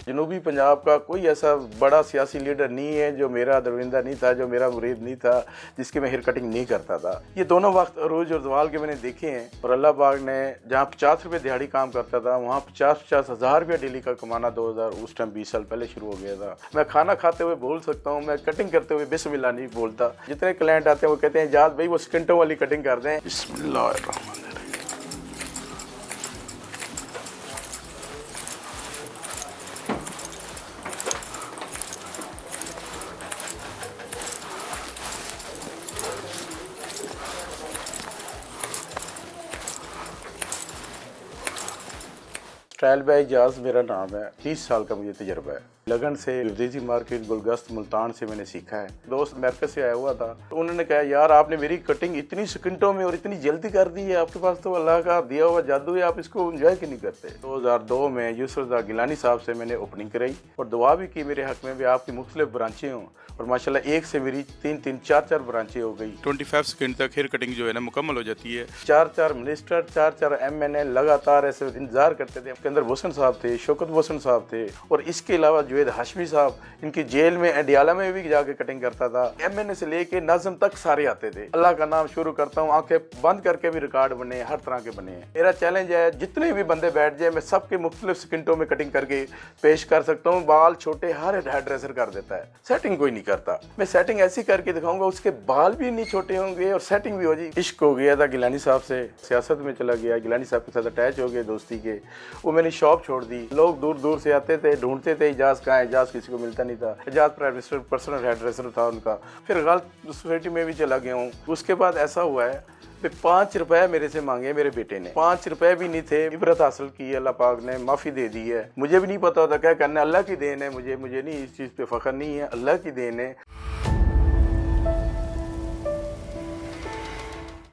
जनूबी पंजाब का कोई ऐसा बड़ा सियासी लीडर नहीं है जो मेरा दरविंदा नहीं था, जो मेरा मुरीद नहीं था, जिसकी मैं हेयर कटिंग नहीं करता था। ये दोनों वक्त अरूज और जवाल के मैंने देखे हैं। और अल्लाह पाक ने जहाँ 50 रुपये दिहाड़ी काम करता था, वहाँ 50-50 हज़ार रुपया डेली का कमाना 2000 उस टाइम 20 साल पहले शुरू हो गया था। मैं खाना खाते हुए बोल सकता हूँ, मैं कटिंग करते हुए बिस्मिल्लाह नहीं बोलता। जितने क्लाइंट आते हैं वो कहते हैं इजाज़ भाई वो सेकंडों वाली कटिंग कर दें। बिस्मिल्लाह। स्टाइल बाय इजाज़ मेरा नाम है। 30 साल का मुझे तजर्बा है। लगन से विदेशी मार्केट गुलगस्त मुल्तान से मैंने सीखा है। दोस्त अमेरिका से आया हुआ था, तो उन्होंने कहा यार आपने मेरी कटिंग इतनी सेकंडों में और इतनी जल्दी कर दी है, आपके पास तो अल्लाह का दिया हुआ जादू है, आप इसको एंजॉय क्यों नहीं करते। 2002 में यूसुफ रज़ा गिलानी साहब से मैंने ओपनिंग कराई और दुआ भी की मेरे हक में भी आपकी मुख्तलिफ ब्रांचें हों, और माशाल्लाह एक से मेरी 3-3, 4-4 ब्रांचें हो गई। 25 सेकंड तक हेयर कटिंग जो है ना मुकम्मल हो जाती है। 4-4 मिनिस्टर, 4-4 MNA लगातार ऐसे इंतजार करते थे। उसके अंदर भूषण साहब थे, शौकत भूषण साहब थे, और इसके अलावा जुवेद हाशमी साहब इनकी जेल में अडियाला में भी जाके कटिंग करता था। MNA से लेके नाज़िम तक सारे आते थे। अल्लाह का नाम शुरू करता हूँ, आंखें बंद करके भी रिकॉर्ड बने, हर तरह के बने हैं। मेरा चैलेंज है जितने भी बंदे बैठ जाए मैं सबके मुख्तलिफ सेकंडों में कटिंग करके पेश कर सकता हूँ। बाल छोटे हर हेयर ड्रेसर कर देता है, सेटिंग कोई नहीं करता। मैं सेटिंग ऐसी करके दिखाऊंगा, उसके बाल भी नहीं छोटे होंगे और सेटिंग भी हो जाएगी। इश्क हो गया था गिलानी साहब से, सियासत में चला गया, गिलानी साहब के साथ अटैच हो गए दोस्ती के। वो मैंने शॉप छोड़ दी। लोग दूर दूर से आते थे, ढूंढते थे इजाज़ कहाँ है, इजाज़ किसी को मिलता नहीं था। Ijaz prime minister personal hairdresser था उनका। फिर गलत सोसाइटी में भी चला गया हूँ। उसके बाद ऐसा हुआ है 5 रुपए मेरे से मांगे मेरे बेटे ने, 5 रुपए भी नहीं थे। इबरत हासिल की, अल्लाह पाक ने माफ़ी दे दी है। मुझे भी नहीं पता होता क्या करना, अल्लाह की देन है। मुझे नहीं इस चीज़ पे फ़ख्र नहीं है, अल्लाह की देन है।